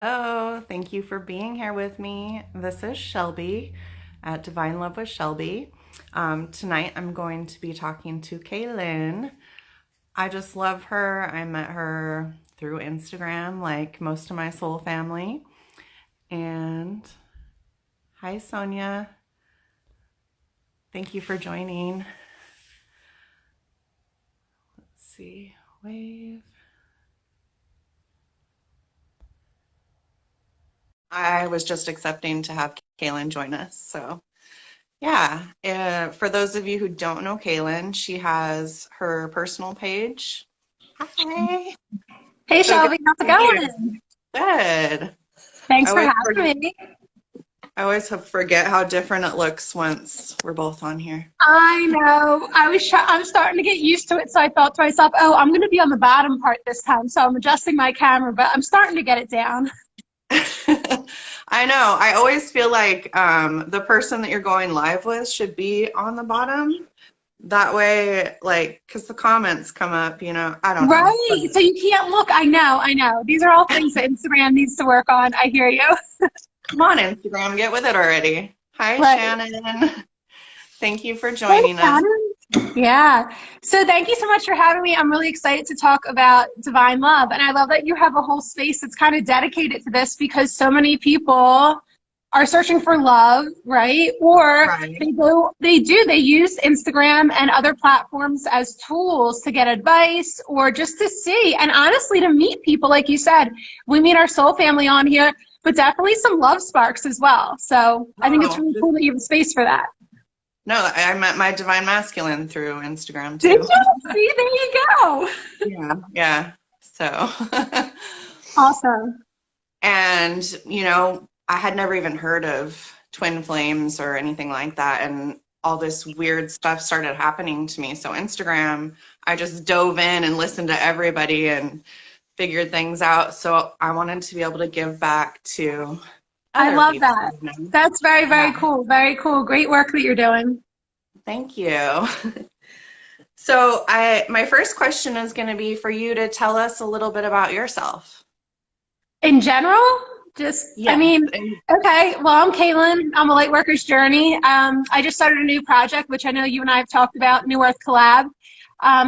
Oh, thank you for being here with me. This is Shelby at Divine Love with Shelby. Tonight I'm going to be talking to Kaylyn. I just love her. I met her through Instagram, like most of my soul family. And hi, Sonia. Thank you for joining. Let's see, wave. I was just accepting to have Kaylyn join us. So, yeah, for those of you who don't know Kaylyn, she has her personal page. Hi. Hey So good Shelby, how's it to see you. going? Good. I Thanks for always forget, having me. forget how different it looks once we're both on here. I know. I'm starting to get used to it, so I thought to myself, "Oh, I'm going to be on the bottom part this time." So I'm adjusting my camera, but I'm starting to get it down. I know. I always feel like the person that you're going live with should be on the bottom. That way, like, because the comments come up, I don't know. But Right. So you can't look. I know. These are all things that Instagram needs to work on. I hear you. come on, Instagram, get with it already. Hi, Right. Shannon. Thank you for Hey, joining us. Shannon. Yeah. So thank you so much for having me. I'm really excited to talk about divine love. And I love that you have a whole space that's kind of dedicated to this because so many people are searching for love, right? Or Right. they use Instagram and other platforms as tools to get advice or just to see and honestly to meet people. Like you said, we meet our soul family on here, but definitely some love sparks as well. So I think it's Oh, really cool that you have a space for that. no, I met my divine masculine through Instagram Did too. you? See, there you go. Yeah. Yeah. So, Awesome. and, I had never even heard of twin flames or anything like that. And all this weird stuff started happening to me. So, Instagram, I just dove in and listened to everybody and figured things out. So, I wanted to be able to give back to I other love people. that. That's very, Yeah. very cool. Very cool. Great work that you're doing. Thank you. So, my first question is going to be for you to tell us a little bit about yourself. In general, I Yes. mean, okay, well, I'm Kaylyn. I'm a light worker's journey. I just started a new project, which I know you and I have talked about, New Earth Collab.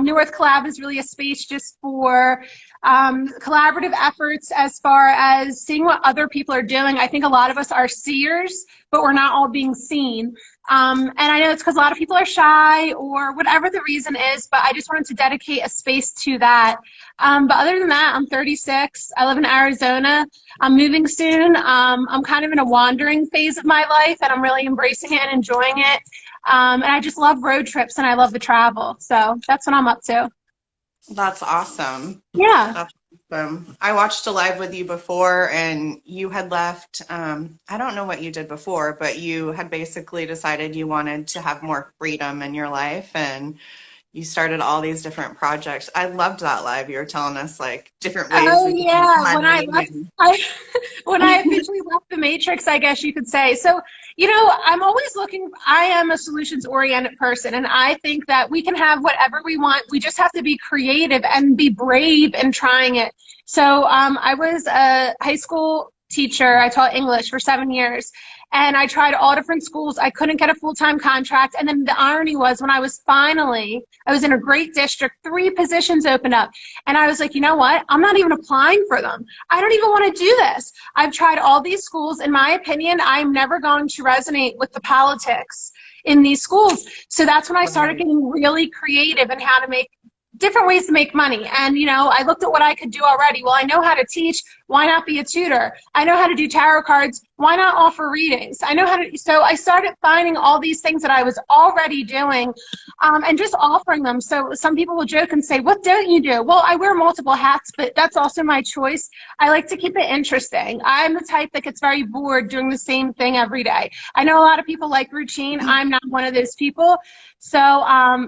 New Earth Collab is really a space just for collaborative efforts as far as seeing what other people are doing. I think a lot of us are seers, but we're not all being seen. And I know it's because a lot of people are shy or whatever the reason is, but I just wanted to dedicate a space to that. But other than that, I'm 36. I live in Arizona. I'm moving soon. I'm kind of in a wandering phase of my life, and I'm really embracing it and enjoying it. And I just love road trips and I love the travel. So that's what I'm up to. That's awesome. Yeah. That's awesome. I watched a live with you before, and you had left. I don't know what you did before, but you had basically decided you wanted to have more freedom in your life, and you started all these different projects. I loved that live. You were telling us like different ways Oh we could make yeah, when I money. left, I when I officially left the matrix, I guess you could say. So, I'm always looking. I am a solutions oriented person, and I think that we can have whatever we want. We just have to be creative and be brave in trying it. So, I was a high school teacher. I taught English for 7 years. And I tried all different schools. I couldn't get a full-time contract. And then the irony was when I was in a great district, 3 positions opened up. And I was like, you know what? I'm not even applying for them. I don't even want to do this. I've tried all these schools. In my opinion, I'm never going to resonate with the politics in these schools. So that's when I started Right. getting really creative in how to make different ways to make money. And, I looked at what I could do already. Well, I know how to teach. Why not be a tutor? I know how to do tarot cards. Why not offer readings? I know how to. So I started finding all these things that I was already doing and just offering them. So some people will joke and say, what don't you do? Well, I wear multiple hats, but that's also my choice. I like to keep it interesting. I'm the type that gets very bored doing the same thing every day. I know a lot of people like routine. I'm not one of those people. So,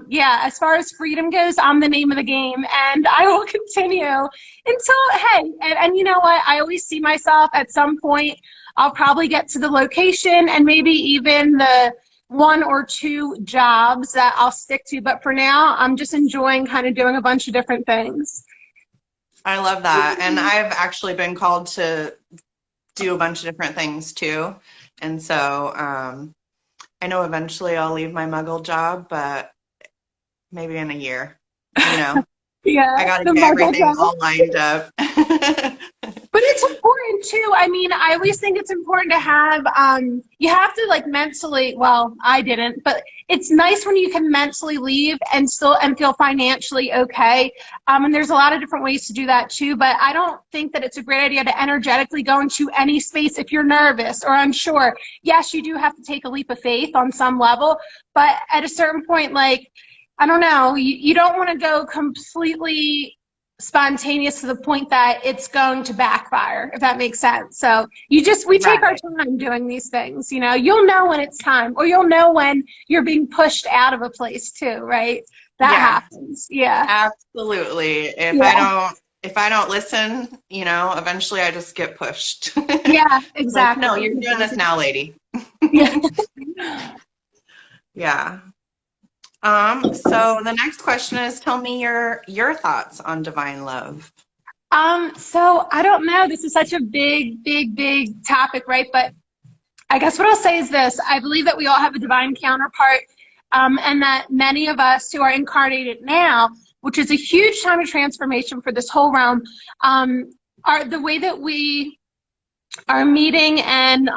yeah, as far as freedom goes, I'm the name of the game, and I will continue until, hey, and you know what? I always see myself at some point. I'll probably get to the location and maybe even the 1 or 2 jobs that I'll stick to. But for now, I'm just enjoying kind of doing a bunch of different things. I love that. And I've actually been called to do a bunch of different things too. And so I know eventually I'll leave my muggle job, but maybe in a year, you know. I Yeah, got to the get Muggle everything job. all lined up. But it's important too. I mean, I always think it's important to have, you have to like mentally, well, I didn't, but it's nice when you can mentally leave and still and feel financially okay. And there's a lot of different ways to do that too. But I don't think that it's a great idea to energetically go into any space if you're nervous or unsure. Yes, you do have to take a leap of faith on some level, but at a certain point, like, I don't know, you don't want to go completely spontaneous to the point that it's going to backfire, if that makes sense. So we take our Right. time doing these things, you know, you'll know when it's time, or you'll know when you're being pushed out of a place too, right? That Yeah, happens. Yeah. absolutely. Yeah. If I don't listen, you know, eventually I just get pushed. Yeah, Like, no, exactly. you're doing this now, lady. Yeah. Yeah. So the next question is, tell me your thoughts on divine love. So I don't know. This is such a big, big, big topic, right? But I guess what I'll say is this. I believe that we all have a divine counterpart, and that many of us who are incarnated now, which is a huge time of transformation for this whole realm, are the way that we are meeting and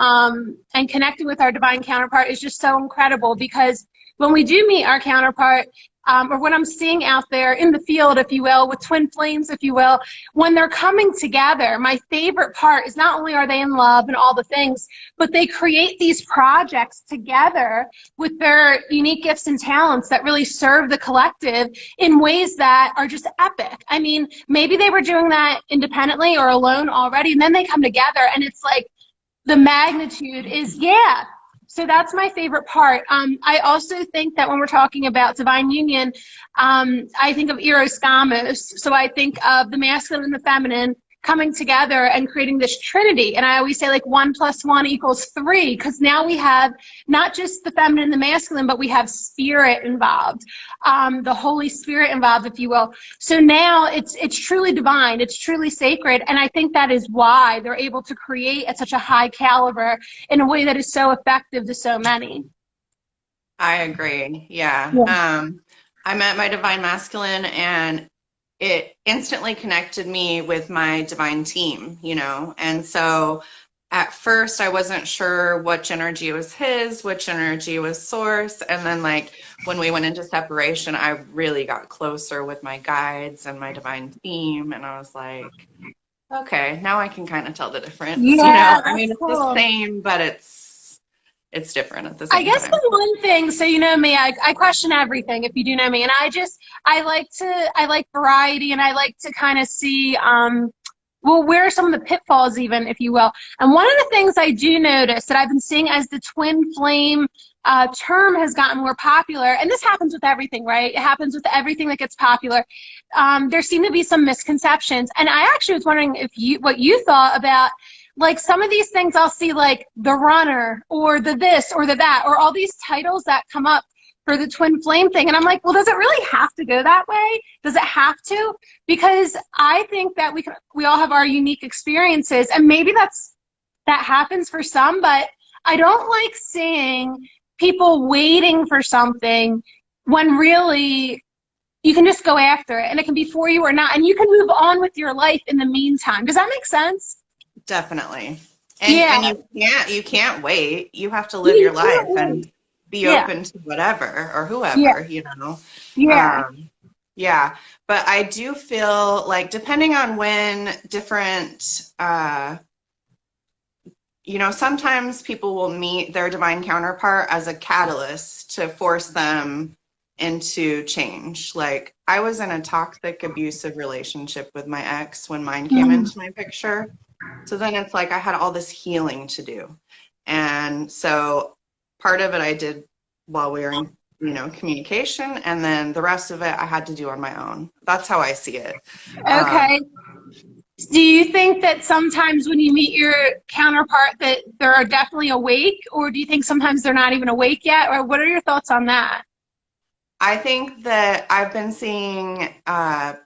connecting with our divine counterpart is just so incredible, because when we do meet our counterpart, or what I'm seeing out there in the field, if you will, with twin flames, if you will, when they're coming together, my favorite part is not only are they in love and all the things, but they create these projects together with their unique gifts and talents that really serve the collective in ways that are just epic. I mean, maybe they were doing that independently or alone already, and then they come together, and it's like the magnitude is, yeah. So that's my favorite part. I also think that when we're talking about divine union, I think of Eros Gamos. So I think of the masculine and the feminine coming together and creating this trinity. And I always say like 1 + 1 = 3, because now we have not just the feminine and the masculine, but we have spirit involved, the Holy Spirit involved, if you will. So now it's truly divine, it's truly sacred, and I think that is why they're able to create at such a high caliber in a way that is so effective to so many. I agree. Yeah. Yeah. I met my divine masculine and it instantly connected me with my divine team, you know? And so at first I wasn't sure which energy was his, which energy was source. And then like when we went into separation, I really got closer with my guides and my divine team. And I was like, okay, now I can kind of tell the difference, you know? Yeah, I that's mean, it's the cool. same, but it's different at the I same guess time. the one thing, so you know me, I question everything if you do know me, and I like variety, and I like to kind of see, well, where are some of the pitfalls even, if you will. And one of the things I do notice that I've been seeing as the twin flame term has gotten more popular, and this happens with everything, right? It happens with everything that gets popular. There seem to be some misconceptions, and I actually was wondering what you thought about like some of these things. I'll see like the runner or the this or the that, or all these titles that come up for the twin flame thing. And I'm like, well, does it really have to go that way? Does it have to? Because I think that we all have our unique experiences, and maybe that happens for some, but I don't like seeing people waiting for something when really you can just go after it, and it can be for you or not, and you can move on with your life in the meantime. Does that make sense? Definitely. And Yeah. you can't wait. You have to live You your can't life wait. and be Yeah. open to whatever or Yeah. whoever, you know. Yeah. Um, yeah, but I do feel like depending on when different you know, sometimes people will meet their divine counterpart as a catalyst to force them into change. Like I was in a toxic, abusive relationship with my ex when mine came Mm. into my picture. So then it's like I had all this healing to do. And so part of it I did while we were in, you know, communication, and then the rest of it I had to do on my own. That's how I see it. Um, Okay. Do you think that sometimes when you meet your counterpart that they're definitely awake, or do you think sometimes they're not even awake yet? Or what are your thoughts on that? I think that I've been seeing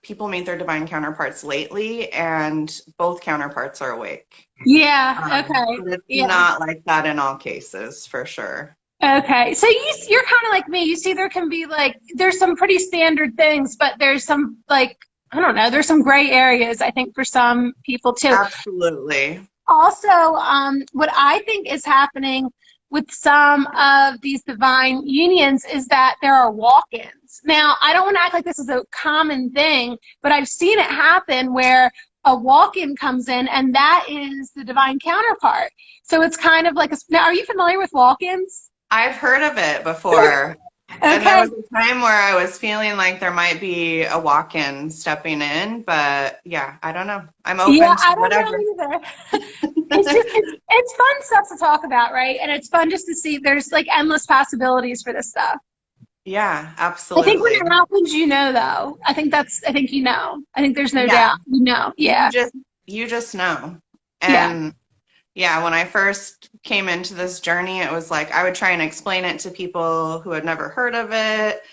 people meet their divine counterparts lately, and both counterparts are awake. Yeah, okay. But it's Yeah. not like that in all cases, for sure. Okay. So you're kind of like me. You see there can be like there's some pretty standard things, but there's some like I don't know, there's some gray areas I think for some people too. Absolutely. Also, what I think is happening with some of these divine unions is that there are walk-ins. Now, I don't want to act like this is a common thing, but I've seen it happen where a walk-in comes in and that is the divine counterpart. So it's kind of like now, are you familiar with walk-ins? I've heard of it before. And there Okay. was a time where I was feeling like there might be a walk-in stepping in, but yeah, I don't know. I'm Yeah, open to I don't whatever. know either. It's fun stuff to talk about, right? And it's fun just to see there's like endless possibilities for this stuff. Yeah, I think when absolutely. it happens, you know, though. I think you know. I think there's no Yeah, doubt. You know. you Yeah. just you just know. Yeah. And yeah, when I first came into this journey, it was like I would try and explain it to people who had never heard of it,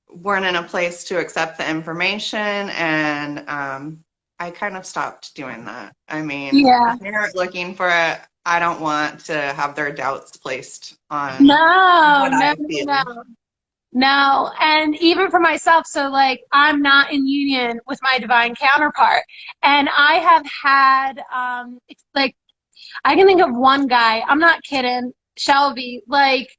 weren't in a place to accept the information, and I kind of stopped doing that. I mean, Yeah. if they aren't looking for it, I don't want to have their doubts placed on No, what no, I no, feel. no. No. And even for myself, so like I'm not in union with my divine counterpart. And I have had it's like I can think of one guy, I'm not kidding, Shelby, like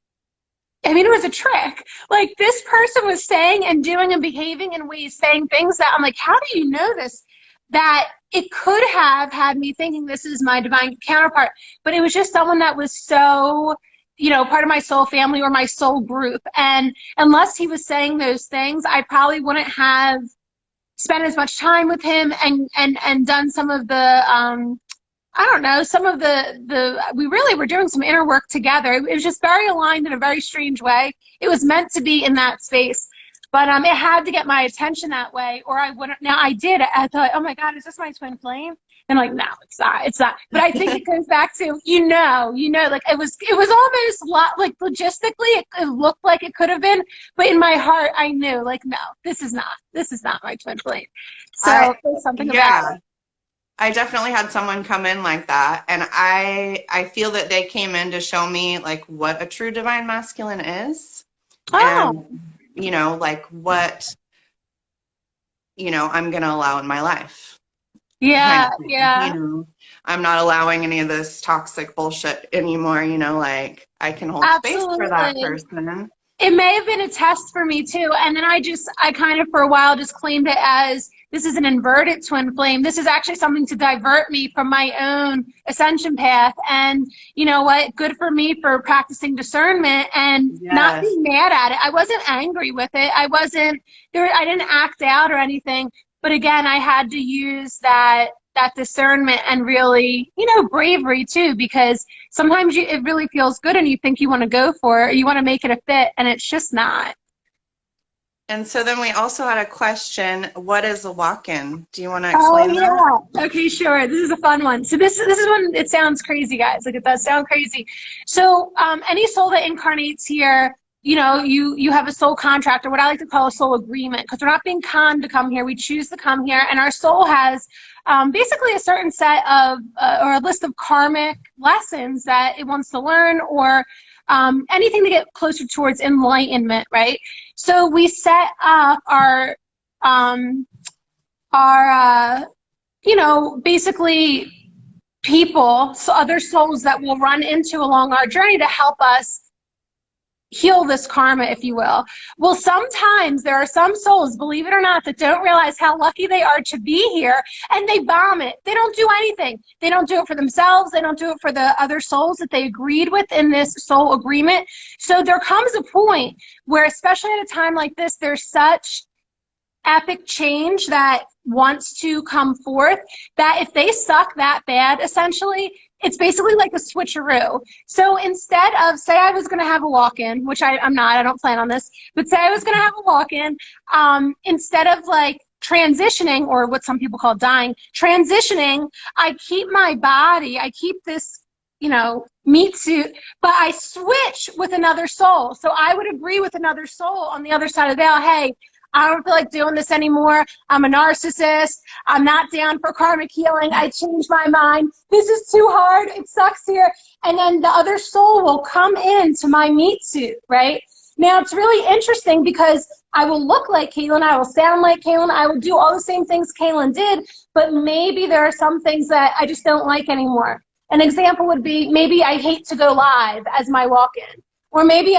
I mean, it was a trick. Like this person was saying and doing and behaving in ways, saying things that I'm like, how do you know this? That it could have had me thinking this is my divine counterpart, but it was just someone that was so, you know, part of my soul family or my soul group. And unless he was saying those things, I probably wouldn't have spent as much time with him and done some of the I don't know, some of we really were doing some inner work together. It was just very aligned in a very strange way. It was meant to be in that space. But it had to get my attention that way, or I wouldn't. Now I did. I thought, oh my God, is this my twin flame? And like, no, it's not. It's not. But I think it goes back to like it was almost like logistically, it looked like it could have been, but in my heart, I knew like, no, this is not my twin flame. I So there's something about yeah, it. I definitely had someone come in like that, and I feel that they came in to show me like what a true divine masculine is, Oh, and like what I'm gonna allow in my life, kind yeah, of thing. yeah. I'm not allowing any of this toxic bullshit anymore. Like I can hold space for that Absolutely. person. It may have been a test for me too. And then I kind of for a while just claimed it as this is an inverted twin flame. This is actually something to divert me from my own ascension path. And you know what? Good for me for practicing discernment and not Yes. being mad at it. I wasn't angry with it. I wasn't there. I didn't act out or anything. But again, I had to use that discernment and really, bravery too, because sometimes it really feels good and you think you want to go for it, you want to make it a fit, and it's just not. And so then we also had a question, what is a walk-in? Do you want to Oh explain that? yeah. Okay, sure. This is a fun one. So this is when it sounds crazy, guys. Like it does sound crazy. So any soul that incarnates here, you have a soul contract or what I like to call a soul agreement because we're not being conned to come here. We choose to come here, and our soul has basically a certain set of or a list of karmic lessons that it wants to learn or anything to get closer towards enlightenment, right? So we set up um, our basically people, so other souls that we'll run into along our journey to help us heal this karma, if you will. Well, sometimes there are some souls, believe it or not, that don't realize how lucky they are to be here, and they bomb it. They don't do anything. They don't do it for themselves. They don't do it for the other souls that they agreed with in this soul agreement. So there comes a point where, especially at a time like this, there's such epic change that wants to come forth that if they suck that bad, essentially, it's basically like a switcheroo. So instead of, say I was going to have a walk-in, which I'm not, I don't plan on this, but say I was going to have a walk-in, instead of like transitioning, or what some people call dying, transitioning, I keep my body, I keep this meat suit, but I switch with another soul. So I would agree with another soul on the other side of the veil. Hey, I don't feel like doing this anymore. I'm a narcissist. I'm not down for karmic healing. I changed my mind. This is too hard. It sucks here. And then the other soul will come into my meat suit, right? Now, it's really interesting because I will look like Kaylyn. I will sound like Kaylyn. I will do all the same things Kaylyn did, but maybe there are some things that I just don't like anymore. An example would be maybe I hate to go live as my walk-in. Or maybe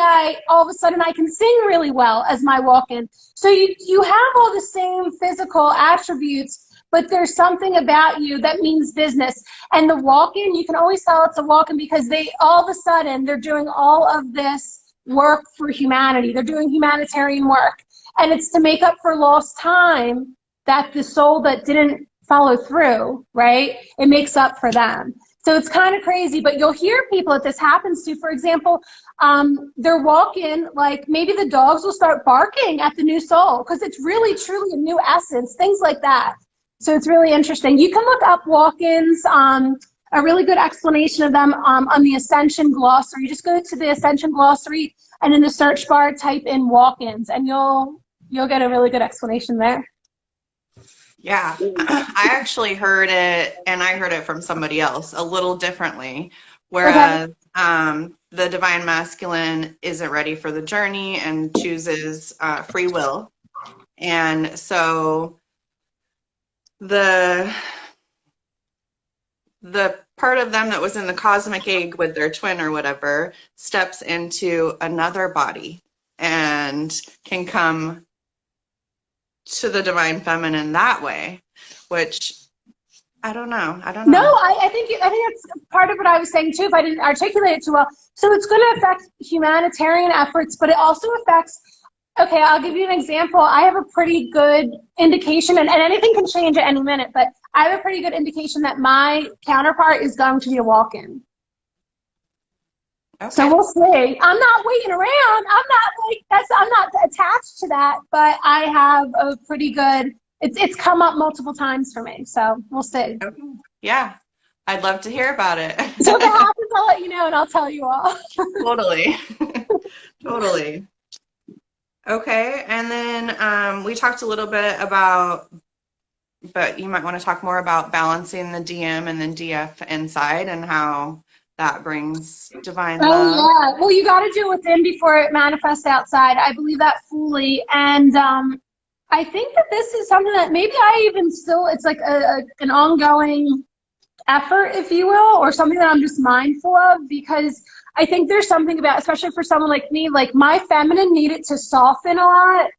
all of a sudden I can sing really well as my walk-in. So you have all the same physical attributes, but there's something about you that means business. And the walk-in, you can always tell it's a walk-in because all of a sudden they're doing all of this work for humanity. They're doing humanitarian work. And it's to make up for lost time that the soul that didn't follow through, right? It makes up for them. So it's kind of crazy, but you'll hear people that this happens to. For example, they're walking, like maybe the dogs will start barking at the new soul because it's really, truly a new essence, things like that. So it's really interesting. You can look up walk-ins, a really good explanation of them on the Ascension Glossary. You just go to the Ascension Glossary and in the search bar type in walk-ins and you'll get a really good explanation there. Yeah, I actually heard it, and I heard it from somebody else a little differently, whereas the Divine Masculine isn't ready for the journey and chooses free will. And so the part of them that was in the cosmic egg with their twin or whatever steps into another body and can come to the divine feminine that way, which I don't know. No, I think that's part of what I was saying too, if I didn't articulate it too well. So it's going to affect humanitarian efforts, but it also affects, okay, I'll give you an example. I have a pretty good indication, and anything can change at any minute, but I have a pretty good indication that my counterpart is going to be a walk-in. Okay. So we'll see. I'm not waiting around. I'm not attached to that, but I have a pretty good, it's come up multiple times for me. So we'll see. Okay. Yeah. I'd love to hear about it. So if it happens, I'll let you know and I'll tell you all. Totally. Totally. Okay. And then we talked a little bit about, but you might want to talk more about balancing the DM and then DF inside and how that brings divine love. Oh, yeah. Well, you got to do it within before it manifests outside. I believe that fully. And I think that this is something that maybe it's like an ongoing effort, if you will, or something that I'm just mindful of, because I think there's something about, especially for someone like me, like my feminine needed to soften a lot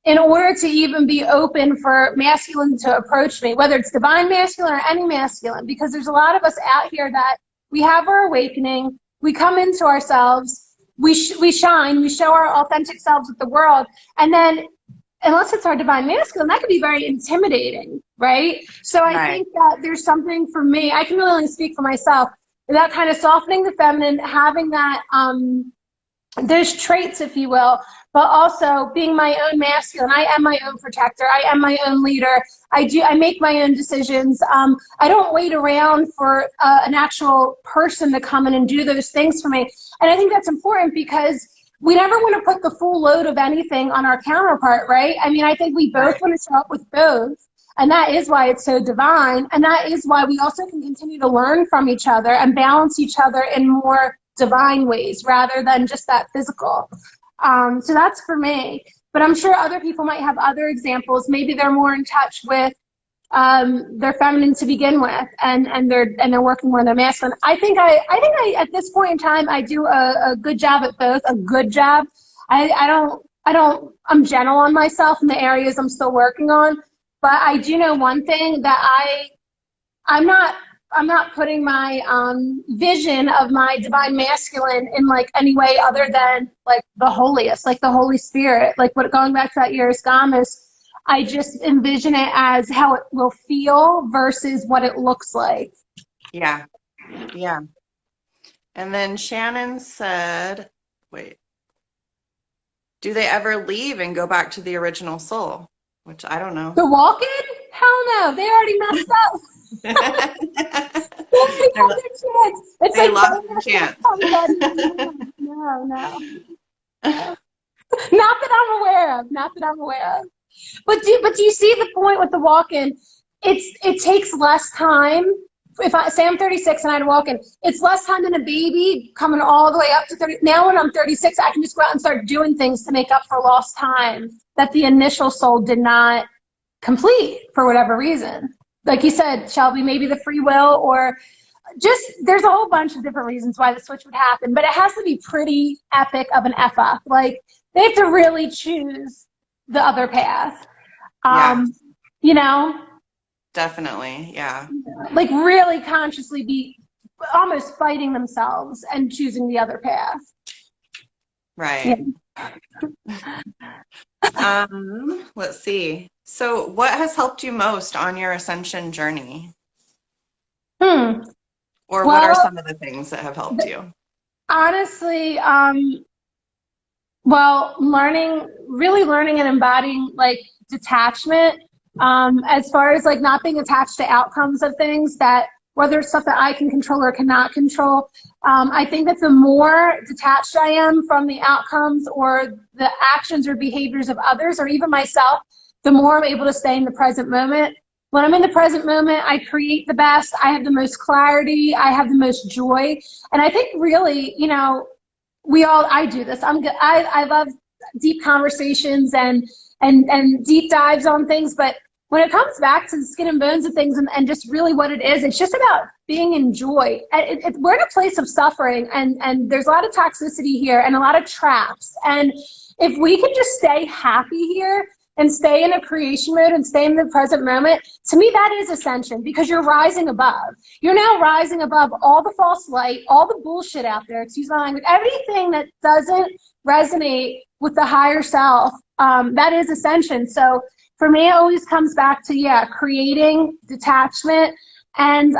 in order to even be open for masculine to approach me, whether it's divine masculine or any masculine, because there's a lot of us out here that we have our awakening, we come into ourselves, we shine, we show our authentic selves with the world, and then unless it's our divine masculine, that could be very intimidating, right? So I think that there's something for me, I can really only speak for myself, that kind of softening the feminine, having that, those traits, if you will, but also being my own masculine. I am my own protector. I am my own leader. I make my own decisions. I don't wait around for an actual person to come in and do those things for me. And I think that's important because we never want to put the full load of anything on our counterpart, right? I mean, I think we both want to show up with both. And that is why it's so divine. And that is why we also can continue to learn from each other and balance each other in more divine ways rather than just that physical. So that's for me. But I'm sure other people might have other examples. Maybe they're more in touch with their feminine to begin with, and they're working more on their masculine. I think I at this point in time I do a good job at both. A good job. I'm gentle on myself in the areas I'm still working on. But I do know one thing, that I'm not putting my vision of my divine masculine in like any way other than like the holiest, like the Holy Spirit, like going back to that Iris Gamis. I just envision it as how it will feel versus what it looks like. Yeah. Yeah. And then Shannon said, wait, do they ever leave and go back to the original soul? Which I don't know. The walk-in? Hell no. They already messed up. They They're, love their chance. It's they like love don't their let them chance. come ready. No, no, no. Not that I'm aware of. Not that I'm aware of. But do you see the point with the walk-in? It takes less time. If I say I'm 36 and I had a walk-in, it's less time than a baby coming all the way up to 30. Now when I'm 36, I can just go out and start doing things to make up for lost time that the initial soul did not complete for whatever reason. Like you said, Shelby, maybe the free will or just there's a whole bunch of different reasons why the switch would happen, but it has to be pretty epic of an F up. Like they have to really choose the other path. Yeah, Um, you know, definitely. Yeah. like really consciously be almost fighting themselves and choosing the other path. Yeah. Right. Let's see. So what has helped you most on your ascension journey? Hmm. Or what are Well, some of the things that have helped you? honestly, well, really learning and embodying like detachment, as far as like not being attached to outcomes of things that whether it's stuff that I can control or cannot control. I think that the more detached I am from the outcomes or the actions or behaviors of others or even myself, the more I'm able to stay in the present moment. When I'm in the present moment, I create the best. I have the most clarity. I have the most joy. And I think really, I do this. I'm good. I love deep conversations and deep dives on things, but when it comes back to the skin and bones of things and just really what it is, it's just about being in joy. We're in a place of suffering and there's a lot of toxicity here and a lot of traps. And if we can just stay happy here and stay in a creation mode and stay in the present moment, to me, that is ascension because you're rising above. You're now rising above all the false light, all the bullshit out there, excuse my language, everything that doesn't resonate with the higher self. That is ascension. So for me, it always comes back to, creating detachment. And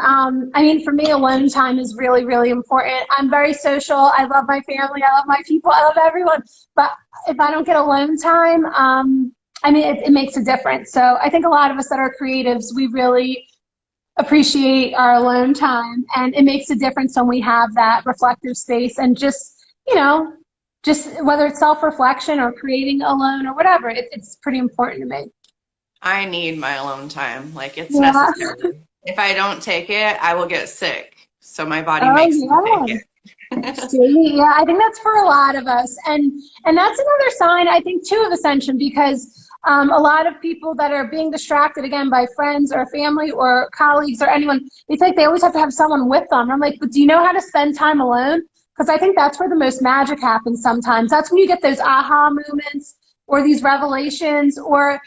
for me, alone time is really, really important. I'm very social. I love my family. I love my people. I love everyone. But if I don't get alone time, it makes a difference. So I think a lot of us that are creatives, we really appreciate our alone time. And it makes a difference when we have that reflective space and just whether it's self-reflection or creating alone or whatever, it's pretty important to me. I need my alone time. Like it's Yeah. necessary. If I don't take it, I will get sick. So my body Oh, makes me take yeah. it. See, yeah, I think that's for a lot of us. And that's another sign, I think, too, of ascension because a lot of people that are being distracted, again, by friends or family or colleagues or anyone, they think they always have to have someone with them. I'm like, but do you know how to spend time alone? Because I think that's where the most magic happens sometimes. That's when you get those aha moments or these revelations or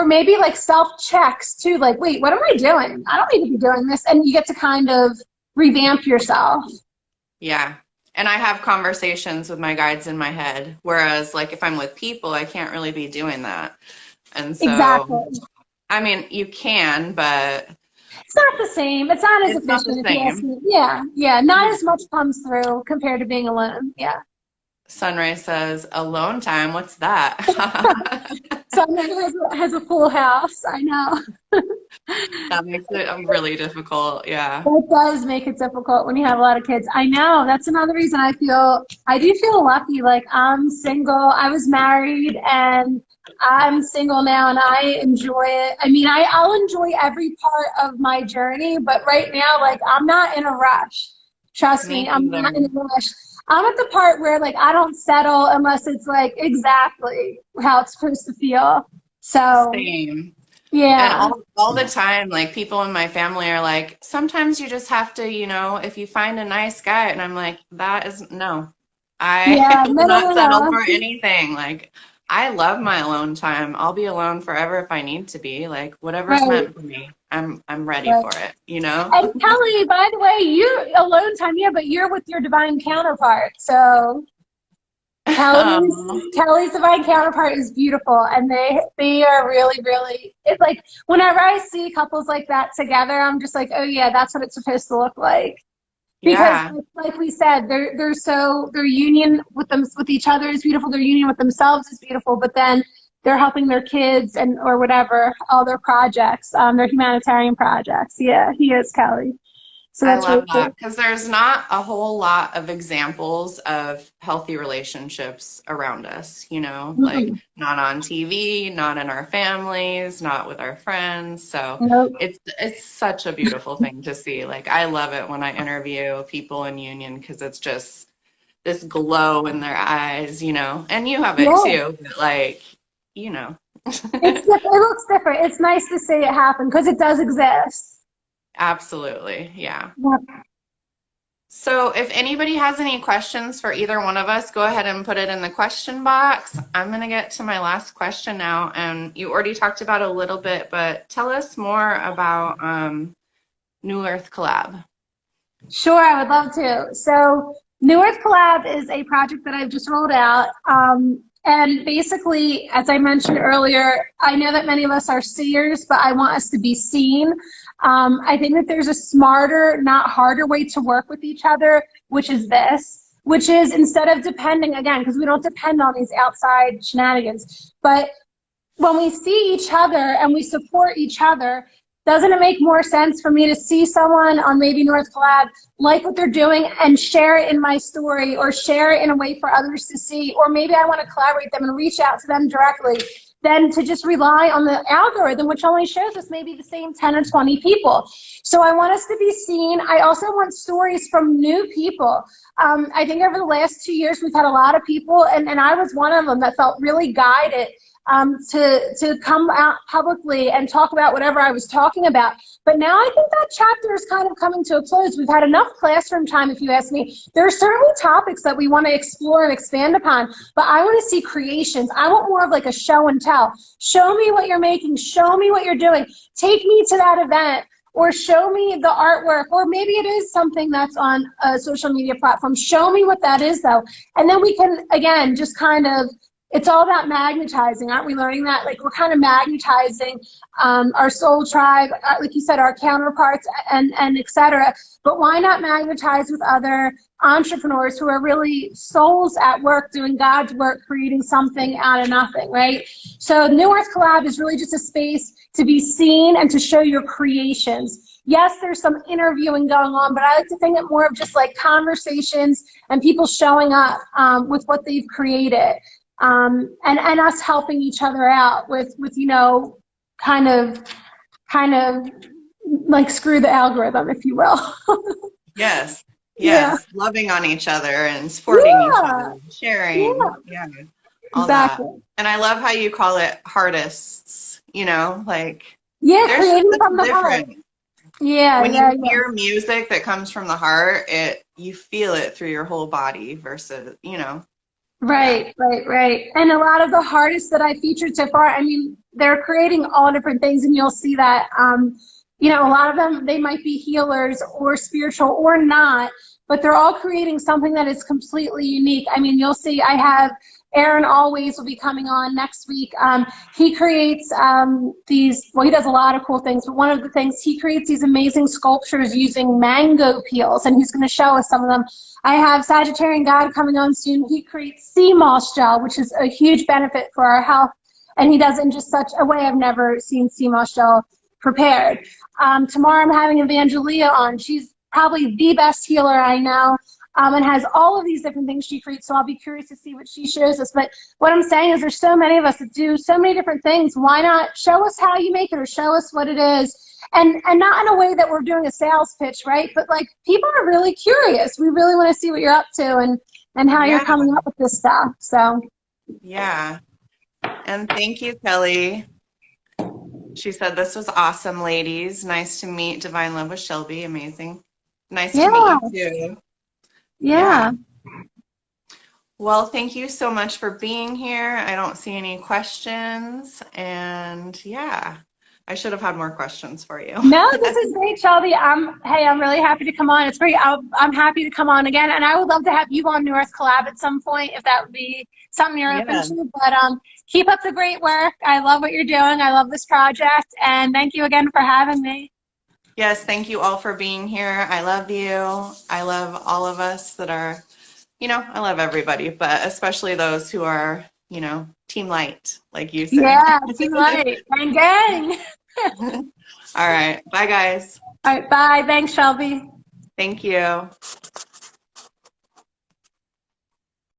maybe like self-checks too, like, wait, what am I doing? I don't need to be doing this. And you get to kind of revamp yourself. Yeah. And I have conversations with my guides in my head. Whereas like if I'm with people, I can't really be doing that. And so, Exactly. you can, but It's not the same. It's not as it's not the efficient if you ask same. me. Yeah, yeah. Not as much comes through compared to being alone. Yeah. Sunray says, alone time, what's that? Someone has a full house. I know. That makes it really difficult. Yeah. It does make it difficult when you have a lot of kids. I know. That's another reason I do feel lucky. Like I'm single. I was married and I'm single now and I enjoy it. I'll enjoy every part of my journey, but right now, like I'm not in a rush. Trust Me me, I'm not in neither. a rush. I'm at the part where like I don't settle unless it's like exactly how it's supposed to feel. So Same. And yeah. all the time, like people in my family are like, sometimes you just have to, if you find a nice guy, and I'm like, that is no. I Yeah. will No, no, not no, settle for no. anything. Like I love my alone time. I'll be alone forever if I need to be. Like whatever's Right. meant for me, I'm ready Right. for it. And Kelly, by the way, you alone time, yeah, but you're with your divine counterpart. So Um, Kelly's divine counterpart is beautiful, and they are really, really. It's like whenever I see couples like that together, I'm just like, oh yeah, that's what it's supposed to look like. Because yeah, like we said, their union with each other is beautiful. Their union with themselves is beautiful, but then they're helping their kids and or whatever all their projects, their humanitarian projects. Yeah, he is Kelly. So I that's really love that cool. because there's not a whole lot of examples of healthy relationships around us, like Mm-mm. not on TV, not in our families, not with our friends. So Nope. it's such a beautiful thing to see. Like I love it when I interview people in union because it's just this glow in their eyes, and you have it Yeah. too, but like, you know. It looks different. It's nice to see it happen because it does exist. Absolutely. Yeah. Yep. So if anybody has any questions for either one of us, go ahead and put it in the question box. I'm going to get to my last question now. And you already talked about a little bit, but tell us more about New Earth Collab. Sure, I would love to. So, New Earth Collab is a project that I've just rolled out. And basically, as I mentioned earlier, I know that many of us are seers, but I want us to be seen. I think that there's a smarter, not harder way to work with each other, which is this, which is instead of depending, again, because we don't depend on these outside shenanigans, but when we see each other and we support each other, doesn't it make more sense for me to see someone on maybe North Collab like what they're doing and share it in my story or share it in a way for others to see, or maybe I want to collaborate them and reach out to them directly than to just rely on the algorithm, which only shows us maybe the same 10 or 20 people. So I want us to be seen. I also want stories from new people. I think over the last 2 years, we've had a lot of people, and I was one of them that felt really guided to come out publicly and talk about whatever I was talking about. But now I think that chapter is kind of coming to a close. We've had enough classroom time, if you ask me. There are certainly topics that we want to explore and expand upon, but I want to see creations. I want more of like a show and tell. Show me what you're making. Show me what you're doing. Take me to that event. Or show me the artwork, or maybe it is something that's on a social media platform. Show me what that is, though. And then we can, again, just kind of, it's all about magnetizing. Aren't we learning that? Like we're kind of magnetizing our soul tribe, like you said, our counterparts and et cetera. But why not magnetize with other entrepreneurs who are really souls at work, doing God's work, creating something out of nothing, right? So New Earth Collab is really just a space to be seen and to show your creations. Yes, there's some interviewing going on, but I like to think it more of just like conversations and people showing up with what they've created. And us helping each other out with kind of like screw the algorithm, if you will. Yes. Yeah. Yes. Loving on each other and supporting each other, sharing. Yeah. Yeah. All Exactly. that. And I love how you call it artists, like Yeah, there's creating just from the heart. different. Yeah, When yeah, you yeah. hear music that comes from the heart, you feel it through your whole body versus, yeah. Right, right, right. And a lot of the artists that I featured so far, I mean, they're creating all different things, and you'll see that, a lot of them, they might be healers or spiritual or not, but they're all creating something that is completely unique. I mean, you'll see I have Aaron Always will be coming on next week. He creates he does a lot of cool things, but one of the things, he creates these amazing sculptures using mango peels, and he's going to show us some of them. I have Sagittarian God coming on soon. He creates sea moss gel, which is a huge benefit for our health, and he does it in just such a way I've never seen sea moss gel prepared. Tomorrow I'm having Evangelia on. She's probably the best healer I know, and has all of these different things she creates, so I'll be curious to see what she shows us. But what I'm saying is there's so many of us that do so many different things. Why not show us how you make it, or show us what it is? And not in a way that we're doing a sales pitch, right? But like, people are really curious. We really want to see what you're up to and how you're coming up with this stuff. So yeah. And thank you, Kelly. She said, this was awesome, ladies. Nice to meet Divine Love with Shelby. Amazing. Nice to meet you too. Yeah. Well, thank you so much for being here. I don't see any questions. And yeah, I should have had more questions for you. No, this is great, Shelby. I'm really happy to come on. It's great. I'm happy to come on again. And I would love to have you on New Earth Collab at some point, if that would be something you're open to. But keep up the great work. I love what you're doing. I love this project. And thank you again for having me. Yes, thank you all for being here. I love you. I love all of us that are, I love everybody, but especially those who are, team light, like you said. Yeah, team light. Gang, gang. All right. Bye, guys. All right. Bye. Thanks, Shelby. Thank you.